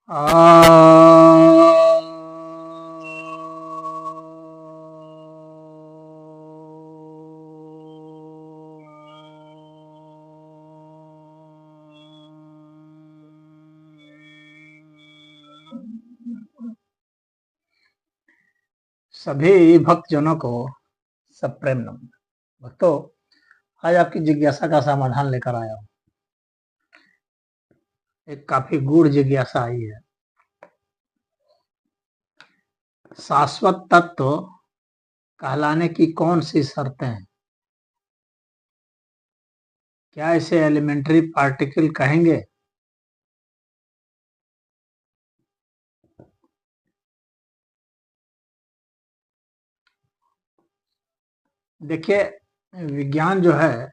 आ सभी भक्तजनों को सप्रेम नमन। भक्तों, आज आपकी जिज्ञासा का समाधान लेकर आया हूँ। एक काफी गूढ़ जिज्ञासा आई है। शाश्वत तत्व कहलाने की कौन सी शर्तें हैं? क्या इसे एलिमेंट्री पार्टिकल कहेंगे? देखिए, विज्ञान जो है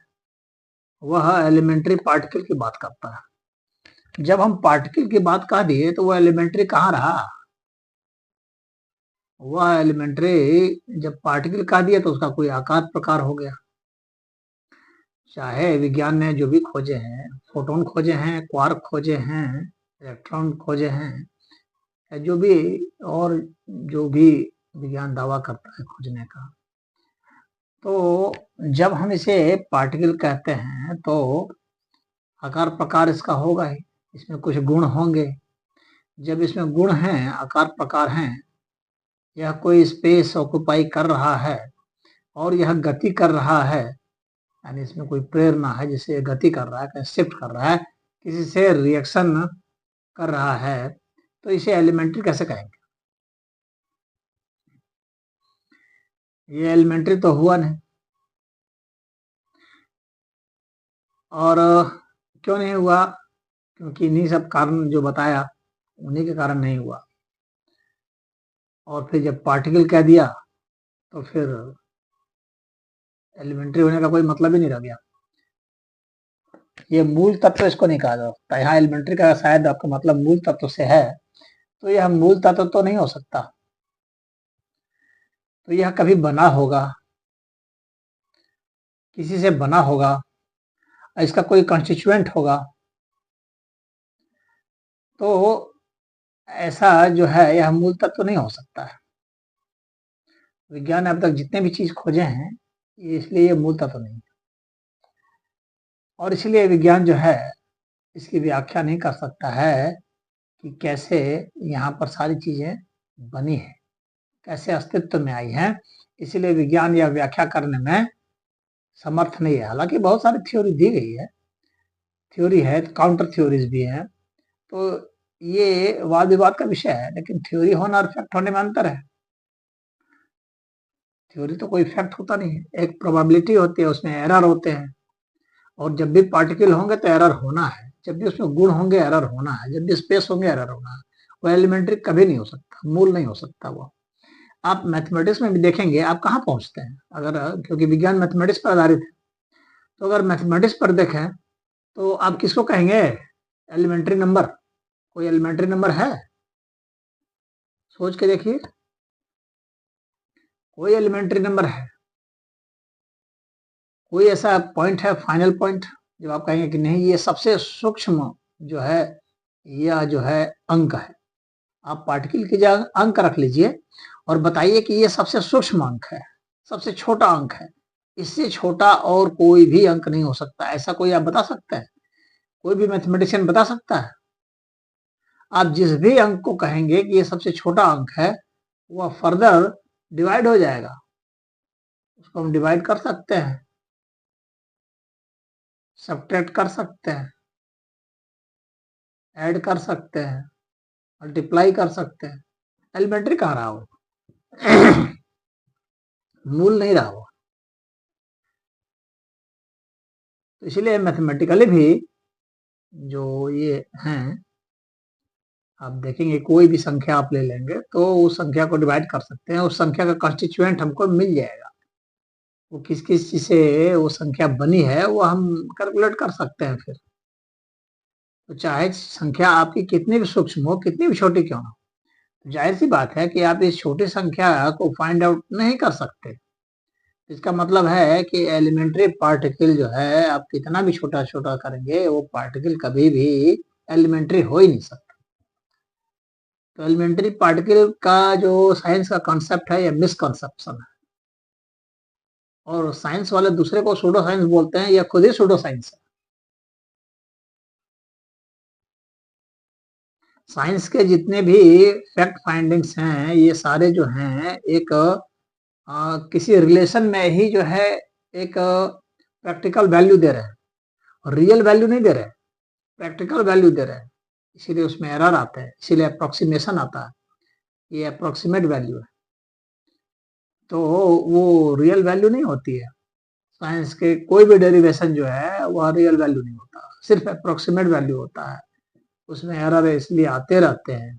वह एलिमेंट्री पार्टिकल की बात करता है। जब हम पार्टिकल की बात कह दिए तो वह एलिमेंट्री कहाँ रहा? वह एलिमेंट्री जब पार्टिकल कह दिया तो उसका कोई आकार प्रकार हो गया। चाहे विज्ञान ने जो भी खोजे हैं, फोटोन खोजे हैं, क्वार्क खोजे हैं, इलेक्ट्रॉन खोजे हैं, या जो भी और जो भी विज्ञान दावा करता है खोजने का, तो जब हम इसे पार्टिकल कहते हैं तो आकार प्रकार इसका होगा ही, इसमें कुछ गुण होंगे। जब इसमें गुण हैं, आकार प्रकार हैं, यह कोई स्पेस ऑक्युपाई कर रहा है और यह गति कर रहा है, यानी इसमें कोई प्रेरणा है जिसे गति कर रहा है, कहीं शिफ्ट कर रहा है, किसी से रिएक्शन कर रहा है, तो इसे एलिमेंट्री कैसे कहेंगे? ये एलिमेंट्री तो हुआ नहीं। और क्यों नहीं हुआ? क्योंकि इन्हीं सब कारण जो बताया उन्हीं के कारण नहीं हुआ। और फिर जब पार्टिकल कह दिया तो फिर एलिमेंट्री होने का कोई मतलब ही नहीं रह गया। ये मूल तत्व इसको नहीं कहा जा सकता। यहाँ एलिमेंट्री का शायद आपका मतलब मूल तत्व से है, तो यह मूल तत्व तो नहीं हो सकता। तो यह कभी बना होगा, किसी से बना होगा, इसका कोई कंस्टिट्यूएंट होगा। तो ऐसा जो है यह मूल तत्व नहीं हो सकता है। विज्ञान ने अब तक जितने भी चीज खोजे हैं, इसलिए ये मूल तत्व नहीं है। और इसलिए विज्ञान जो है इसकी व्याख्या नहीं कर सकता है कि कैसे यहाँ पर सारी चीजें बनी है, कैसे अस्तित्व में आई हैं। इसलिए विज्ञान यह व्याख्या करने में समर्थ नहीं है। हालांकि बहुत सारी थ्योरी दी गई है, थ्योरी है, काउंटर थ्योरीज भी हैं, तो ये वाद विवाद का विषय है। लेकिन थ्योरी होना और फैक्ट होने में अंतर है। थ्योरी तो कोई फैक्ट होता नहीं है, एक प्रोबेबिलिटी होती है, उसमें एरर होते हैं। और जब भी पार्टिकल होंगे तो एरर होना है, जब भी उसमें गुण होंगे एरर होना है, जब भी स्पेस होंगे एरर होना है। वो एलिमेंट्री कभी नहीं हो सकता, मूल नहीं हो सकता वो। आप मैथमेटिक्स में भी देखेंगे, आप कहाँ पहुंचते हैं अगर, क्योंकि विज्ञान मैथमेटिक्स पर आधारित है, तो अगर मैथमेटिक्स पर देखें तो आप किसको कहेंगे एलिमेंट्री नंबर? कोई एलिमेंट्री नंबर है? सोच के देखिए, कोई एलिमेंट्री नंबर है? कोई ऐसा पॉइंट है, फाइनल पॉइंट, जब आप कहेंगे कि नहीं ये सबसे सूक्ष्म जो है, यह जो है अंक है? आप पार्टिकल की जगह अंक रख लीजिए और बताइए कि ये सबसे सूक्ष्म अंक है, सबसे छोटा अंक है, इससे छोटा और कोई भी अंक नहीं हो सकता। ऐसा कोई आप बता सकते हैं? कोई भी मैथमेटिशियन बता सकता है? आप जिस भी अंक को कहेंगे कि ये सबसे छोटा अंक है, वह फर्दर डिवाइड हो जाएगा। उसको हम डिवाइड कर सकते हैं, सब्ट्रैक्ट कर सकते हैं, ऐड कर सकते हैं, मल्टीप्लाई कर सकते हैं। एलिमेंट्री कहाँ रहा वो? मूल नहीं रहा वो। तो इसलिए मैथमेटिकली भी जो ये हैं, आप देखेंगे कोई भी संख्या आप ले लेंगे तो उस संख्या को डिवाइड कर सकते हैं, उस संख्या का कंस्टिट्यूएंट हमको मिल जाएगा। वो किस किस चीज से वो संख्या बनी है वो हम कैलकुलेट कर सकते हैं फिर। तो चाहे संख्या आपकी कितनी भी सूक्ष्म हो, कितनी भी छोटी क्यों ना हो, तो जाहिर सी बात है कि आप इस छोटी संख्या को फाइंड आउट नहीं कर सकते। इसका मतलब है कि एलिमेंट्री पार्टिकल जो है आप कितना भी छोटा छोटा करेंगे, वो पार्टिकल कभी भी एलिमेंट्री हो ही नहीं सकता। तो एलिमेंट्री पार्टिकल का जो साइंस का कॉन्सेप्ट है, यह मिसकॉन्सेप्शन है, और साइंस वाले दूसरे को सूडो साइंस बोलते हैं, यह खुद ही सूडो साइंस है। साइंस के जितने भी फैक्ट फाइंडिंग्स हैं, ये सारे जो हैं एक किसी रिलेशन में ही जो है एक प्रैक्टिकल वैल्यू दे रहे हैं, और रियल वैल्यू नहीं दे रहे हैं, प्रैक्टिकल वैल्यू दे रहे हैं। इसीलिए उसमें एरर आता है, इसीलिए अप्रोक्सीमेशन आता है, ये अप्रोक्सीमेट वैल्यू है, तो वो रियल वैल्यू नहीं होती है। साइंस के कोई भी डेरिवेशन जो है वह रियल वैल्यू नहीं होता, सिर्फ अप्रोक्सीमेट वैल्यू होता है, उसमें एरर इसलिए आते रहते हैं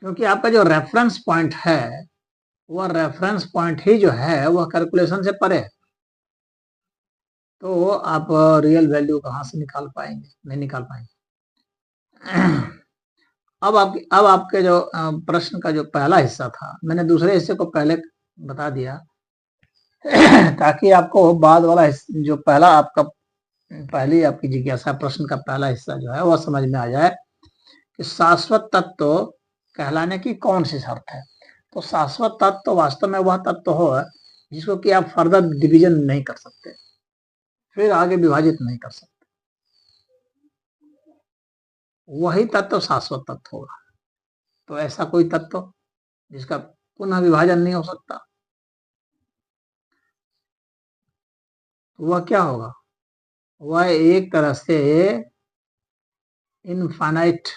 क्योंकि आपका जो रेफरेंस पॉइंट है, वह रेफरेंस पॉइंट ही जो है वह कैलकुलेशन से परे है, तो आप रियल वैल्यू कहाँ से निकाल पाएंगे, नहीं निकाल पाएंगे। अब आपके जो प्रश्न का जो पहला हिस्सा था, मैंने दूसरे हिस्से को पहले बता दिया ताकि आपको बाद वाला जो पहला आपका पहली आपकी जिज्ञासा प्रश्न का पहला हिस्सा जो है वह समझ में आ जाए कि शाश्वत तत्व कहलाने की कौन सी शर्त है। तो शाश्वत तत्व वास्तव में वह तत्व हो जिसको कि आप फर्दर डिवीजन नहीं कर सकते, फिर आगे विभाजित नहीं कर सकते, वही तत्व शाश्वत तत्व होगा। तो ऐसा कोई तत्व जिसका पुनः विभाजन नहीं हो सकता, तो वह क्या होगा, वह एक तरह से इनफाइनाइट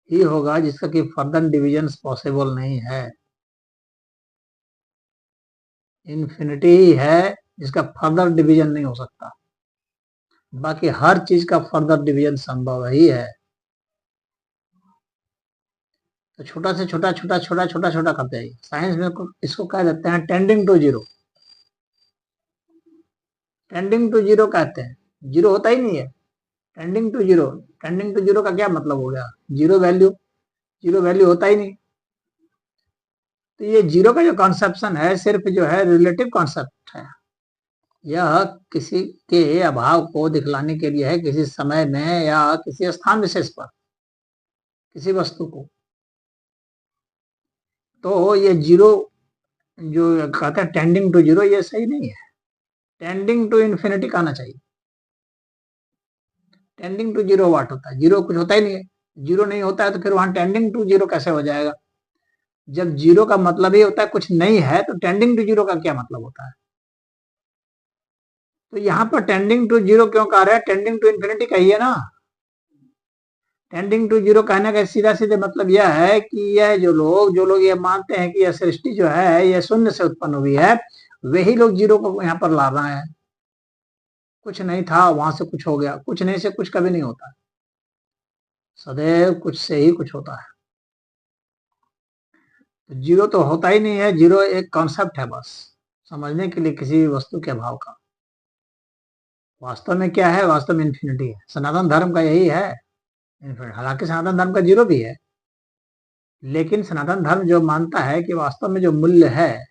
ही होगा, जिसका कि फर्दर डिवीजन पॉसिबल नहीं है। इन्फिनिटी ही है जिसका फर्दर डिवीजन नहीं हो सकता, बाकी हर चीज का फर्दर डिवीजन संभव ही है। तो छोटा से छोटा छोटा छोटा छोटा छोटा करते जाइए। साइंस में इसको कह देते हैं tending to zero, tending to zero कहते हैं, जीरो होता ही नहीं है, tending to zero. Tending to zero का क्या मतलब हो गया, जीरो वैल्यू, जीरो वैल्यू होता ही नहीं। तो ये जीरो का जो कॉन्सेप्शन है सिर्फ जो है रिलेटिव कॉन्सेप्ट है, यह किसी के अभाव को दिखलाने के लिए है, किसी समय में या किसी स्थान विशेष पर किसी वस्तु को। तो ये जीरो जो कहते हैं टेंडिंग टू जीरो, ये सही नहीं है, टेंडिंग टू इन्फिनिटी कहना चाहिए। टेंडिंग टू जीरो वाट होता है, जीरो कुछ होता ही नहीं है, जीरो नहीं होता है तो फिर वहां टेंडिंग टू जीरो कैसे हो जाएगा। जब जीरो का मतलब ही होता है कुछ नहीं है, तो टेंडिंग टू जीरो का क्या मतलब होता है। तो यहाँ पर टेंडिंग टू जीरो क्यों कह रहे हैं, टेंडिंग टू इन्फिनिटी कहिए ना। टेंडिंग टू जीरो कहने का सीधा सीधे मतलब यह है कि यह जो लोग ये मानते हैं कि यह सृष्टि जो है यह शून्य से उत्पन्न हुई है, वही लोग जीरो को यहाँ पर ला रहे हैं। कुछ नहीं था, वहां से कुछ हो गया, कुछ नहीं से कुछ कभी नहीं होता, सदैव कुछ से ही कुछ होता है। तो जीरो तो होता ही नहीं है, जीरो एक कॉन्सेप्ट है बस समझने के लिए किसी वस्तु के अभाव का। वास्तव में क्या है, वास्तव में इन्फिनिटी है, सनातन धर्म का यही है इन्फिनिटी। हालांकि सनातन धर्म का जीरो भी है, लेकिन सनातन धर्म जो मानता है कि वास्तव में जो मूल्य है,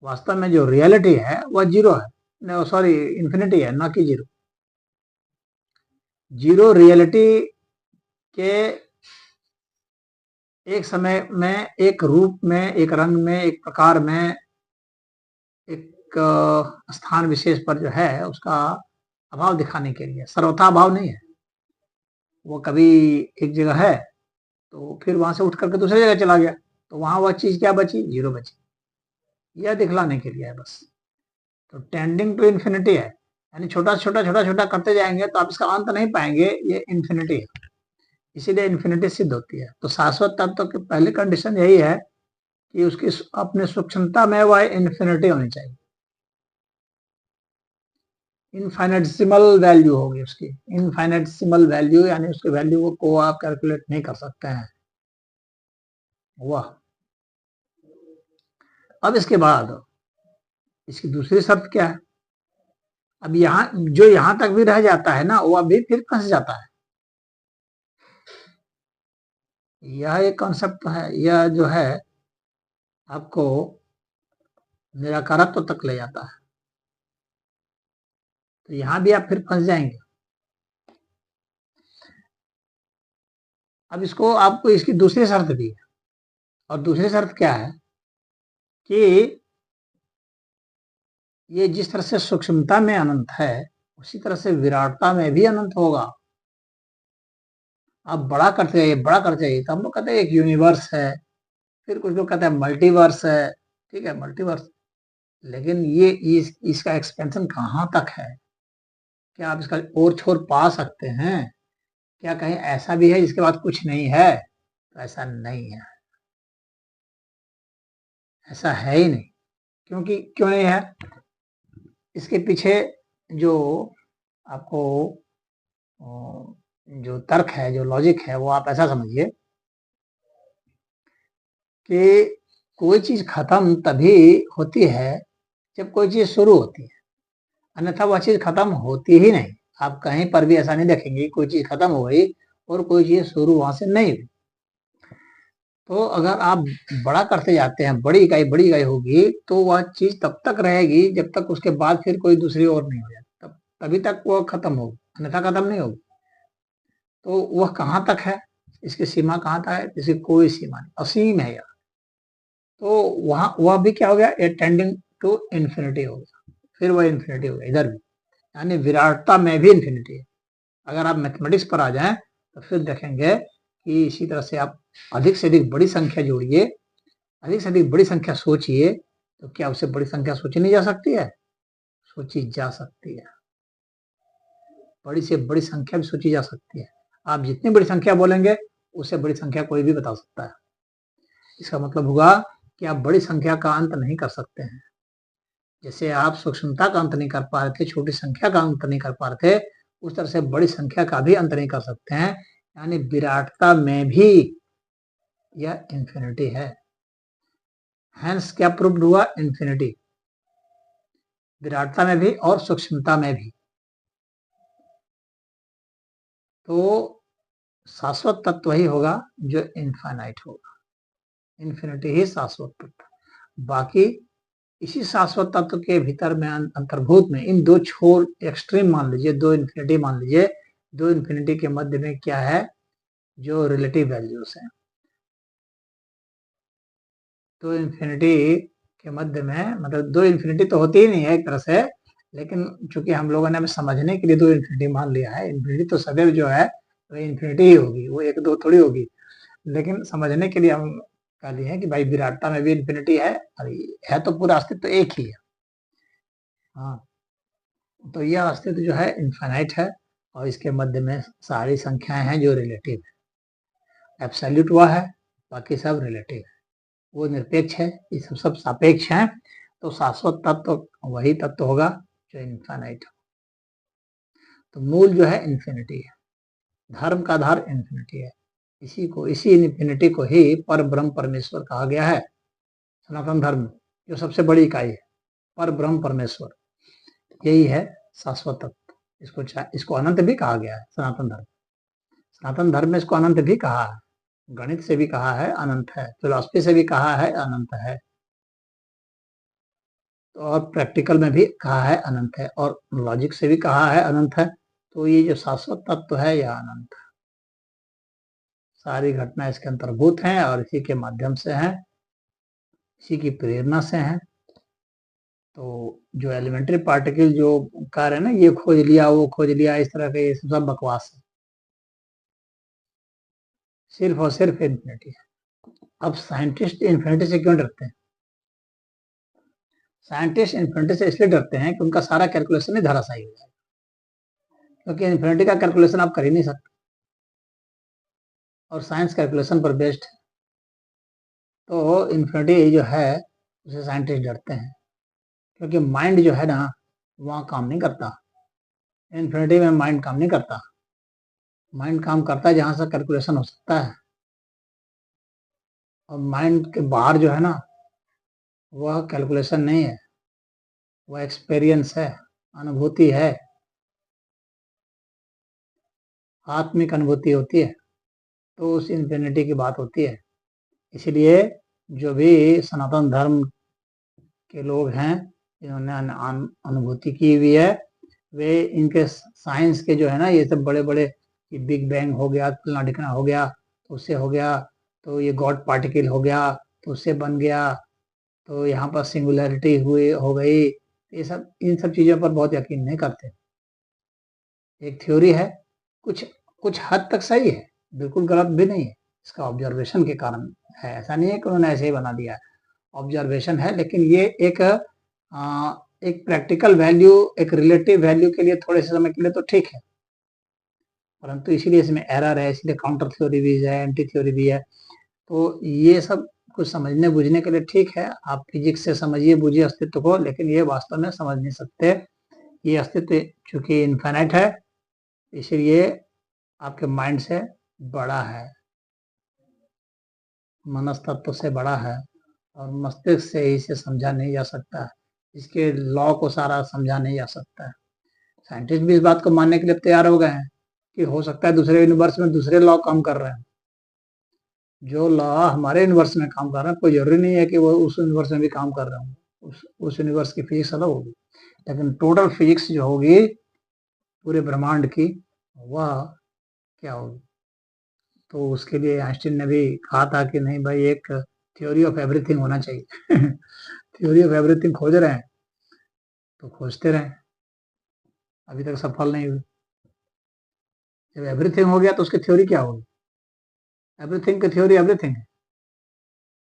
वास्तव में जो रियलिटी है वह जीरो है, सॉरी इन्फिनिटी है, ना कि जीरो। जीरो रियलिटी के एक समय में, एक रूप में, एक रंग में, एक प्रकार में, एक स्थान विशेष पर जो है उसका अभाव दिखाने के लिए, सर्वथा अभाव नहीं है। वो कभी एक जगह है तो फिर वहां से उठ करके दूसरी जगह चला गया, तो वहां वह चीज क्या बची, जीरो बची, यह दिखलाने के लिए है बस। तो टेंडिंग टू इन्फिनिटी है, यानी छोटा छोटा छोटा छोटा करते जाएंगे तो आप इसका अंत नहीं पाएंगे, ये इन्फिनिटी है, इसीलिए इन्फिनिटी सिद्ध होती है। तो शाश्वत तत्व की पहली कंडीशन यही है कि उसकी अपनी सूक्ष्मता में वह इन्फिनिटी होनी चाहिए, इनफाइनेटसिमल वैल्यू होगी उसकी, इनफाइनेटसिमल वैल्यू, यानी उसके वैल्यू को आप कैलकुलेट नहीं कर सकते हैं वह। अब इसके बाद इसकी दूसरी शर्त क्या है, अब यहाँ जो यहां तक भी रह जाता है ना, वह भी फिर फंस जाता है। यह एक कॉन्सेप्ट है, यह जो है आपको निराकारत्व तक ले जाता है, तो यहां भी आप फिर फंस जाएंगे। अब इसको आपको इसकी दूसरी शर्त भी है, और दूसरी शर्त क्या है कि ये जिस तरह से सूक्ष्मता में अनंत है, उसी तरह से विराटता में भी अनंत होगा। आप बड़ा करते जाइए, बड़ा करते जाइए, तो हम लोग कहते हैं एक यूनिवर्स है, फिर कुछ लोग कहते हैं मल्टीवर्स है, ठीक है मल्टीवर्स, लेकिन ये इसका एक्सपेंशन कहाँ तक है? क्या आप इसका और छोर पा सकते हैं? क्या कहीं ऐसा भी है जिसके बाद कुछ नहीं है? तो ऐसा नहीं है, ऐसा है ही नहीं। क्योंकि क्यों नहीं है? इसके पीछे जो आपको जो तर्क है, जो लॉजिक है, वो आप ऐसा समझिए कि कोई चीज खत्म तभी होती है जब कोई चीज शुरू होती है, अन्यथा वह चीज खत्म होती ही नहीं। आप कहीं पर भी ऐसा नहीं देखेंगे कोई चीज खत्म हो गई और कोई चीज शुरू वहां से नहीं हुई। तो अगर आप बड़ा करते जाते हैं, बड़ी इकाई होगी, तो वह चीज तब तक रहेगी जब तक उसके बाद फिर कोई दूसरी और नहीं हो जाती, तभी तक वो खत्म होगी, अन्यथा खत्म नहीं होगी। तो वह कहाँ तक है, इसकी सीमा कहाँ तक है? इसकी कोई सीमा नहीं, असीम है यह। तो वहां वह भी क्या हो गया, ए टेंडिंग टू इन्फिनिटी हो गया, फिर वह इन्फिनिटी हो गया इधर भी, यानी विराटता में भी इन्फिनिटी है। अगर आप मैथमेटिक्स पर आ जाएं तो फिर देखेंगे कि इसी तरह से आप अधिक से अधिक बड़ी संख्या जोड़िए, अधिक से अधिक बड़ी संख्या सोचिए, तो क्या उससे बड़ी संख्या सोची नहीं जा सकती है? सोची जा सकती है, बड़ी से बड़ी संख्या भी सोची जा सकती है। आप जितनी बड़ी संख्या बोलेंगे उससे बड़ी संख्या कोई भी बता सकता है। इसका मतलब हुआ कि आप बड़ी संख्या का अंत नहीं कर सकते हैं। जैसे आप सूक्ष्मता का अंत नहीं कर पा रहे थे, छोटी संख्या का अंत नहीं कर पा रहे थे, उस तरह से बड़ी संख्या का भी अंत नहीं कर सकते हैं। यानी विराटता में भी यह इंफिनिटी है। हेंस क्या प्रूव्ड हुआ? इंफिनिटी, विराटता में भी और सूक्ष्मता में भी। तो शाश्वत तत्व ही होगा जो इनफाइनाइट होगा, इन्फिनिटी ही शाश्वत तत्व। बाकी इसी शाश्वत तत्व के भीतर में अंतर्भूत में इन दो छोर एक्सट्रीम मान लीजिए, दो इन्फिनिटी मान लीजिए, दो इन्फिनिटी के मध्य में क्या है? जो रिलेटिव वैल्यूज हैं। दो इन्फिनिटी के मध्य में, मतलब दो इन्फिनिटी तो होती ही नहीं है एक तरह से, लेकिन चूंकि हम लोगों ने समझने के लिए दो इन्फिनिटी मान लिया है, इन्फिनिटी तो सदैव जो है वो इन्फिनिटी ही होगी, वो एक दो थोड़ी होगी, लेकिन समझने के लिए हम कह लिए हैं कि भाई विराटता में भी इन्फिनिटी है, और है तो पूरा अस्तित्व तो एक ही है। हाँ, तो यह अस्तित्व जो है इनफाइनाइट है, और इसके मध्य में सारी संख्याएं हैं जो रिलेटिव है। एब्सोल्यूट वह है, बाकी सब रिलेटिव है, वो निरपेक्ष है, ये सब सापेक्ष हैं। तो शाश्वत तत्व तो वही तत्व होगा जो इनफाइनाइट हो। तो मूल जो है इन्फिनिटी है, धर्म का आधार इन्फिनिटी है। इसी इन्फिनिटी को ही पर ब्रह्म परमेश्वर कहा गया है। सनातन धर्म जो सबसे बड़ी इकाई है, पर ब्रह्म परमेश्वर, यही है शाश्वत तत्व। इसको अनंत भी कहा गया है। सनातन धर्म में इसको अनंत भी कहा है, गणित से भी कहा है अनंत है, फिलॉसफी से भी कहा है अनंत है, तो और प्रैक्टिकल में भी कहा है अनंत है, और लॉजिक से भी कहा है अनंत है। तो ये जो शाश्वत तत्व है यह अनंत है। सारी घटना इसके अंतर्भूत हैं और इसी के माध्यम से हैं, इसी की प्रेरणा से हैं। तो जो एलिमेंट्री पार्टिकल जो कह रहे हैं ना, ये खोज लिया वो खोज लिया, इस तरह के सब बकवास है, सिर्फ और सिर्फ इन्फिनिटी है। अब साइंटिस्ट इन्फिनिटी से क्यों डरते हैं? साइंटिस्ट इन्फिनिटी से इसलिए डरते हैं कि उनका सारा कैलकुलेशन ही धराशायी हो जाएगा, क्योंकि इन्फिनिटी का कैलकुलेशन आप कर ही नहीं सकते, और साइंस कैलकुलेशन पर बेस्ड है। तो इन्फिनिटी जो है उसे साइंटिस्ट डरते हैं, क्योंकि माइंड जो है ना वहाँ काम नहीं करता, इन्फिनिटी में माइंड काम नहीं करता। माइंड काम करता है जहाँ से कैलकुलेशन हो सकता है, और माइंड के बाहर जो है ना वह कैलकुलेशन नहीं है, वह एक्सपीरियंस है, अनुभूति है, आत्मिक अनुभूति होती है। तो उस इन्फिनिटी की बात होती है। इसलिए जो भी सनातन धर्म के लोग हैं जिन्होंने अनुभूति की हुई है, वे इनके साइंस के जो है ना ये सब बड़े बड़े, बिग बैंग हो गया, फलना ढिकना हो गया, उससे हो गया, तो ये गॉड पार्टिकल हो गया, तो उससे बन गया, तो यहाँ पर सिंगुलैरिटी हुई हो गई। ये सब, इन सब चीज़ों पर बहुत यकीन नहीं करते। एक थ्योरी है, कुछ कुछ हद तक सही है, बिल्कुल गलत भी नहीं है, इसका ऑब्जर्वेशन के कारण है, ऐसा नहीं है कि उन्होंने ऐसे ही बना दिया है, ऑब्जर्वेशन है। लेकिन ये एक प्रैक्टिकल वैल्यू, एक रिलेटिव वैल्यू के लिए थोड़े से समय के लिए तो ठीक है, परंतु इसीलिए इसमें एरर है, इसलिए काउंटर थ्योरी भी है, एंटी थ्योरी भी है। तो ये सब कुछ समझने बूझने के लिए ठीक है, आप फिजिक्स से समझिए बूझिए अस्तित्व को, लेकिन ये वास्तव में समझ नहीं सकते। ये अस्तित्व चूंकि इनफाइनाइट है, इसलिए आपके माइंड से बड़ा है, मनस्तत्व से बड़ा है, और मस्तिष्क से इसे समझा नहीं जा सकता, इसके लॉ को सारा समझा नहीं जा सकता है। साइंटिस्ट भी इस बात को मानने के लिए तैयार हो गए हैं कि हो सकता है दूसरे यूनिवर्स में दूसरे लॉ काम कर रहे हैं। जो लॉ हमारे यूनिवर्स में काम कर रहे हैं, कोई जरूरी नहीं है कि वो उस यूनिवर्स में भी काम कर रहे हों। उस यूनिवर्स की फिजिक्स अलग होगी, लेकिन टोटल फिजिक्स जो होगी पूरे ब्रह्मांड की, वह क्या होगी। तो उसके लिए आइंस्टीन ने भी कहा था कि नहीं भाई, एक थ्योरी ऑफ एवरीथिंग होना चाहिए। थ्योरी ऑफ एवरीथिंग खोज रहे हैं तो खोजते रहें, अभी तक सफल नहीं हुई। जब एवरीथिंग हो गया तो उसकी थ्योरी क्या होगी। एवरीथिंग की थ्योरी एवरीथिंग है,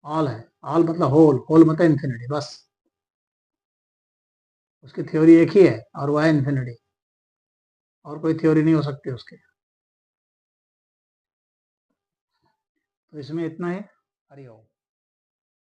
ऑल है। ऑल मतलब होल, होल मतलब इन्फिनिटी, बस उसकी थ्योरी एक ही है और वह है इन्फिनिटी, और कोई थ्योरी नहीं हो सकती उसके। तो इसमें इतना है। हरि ओम।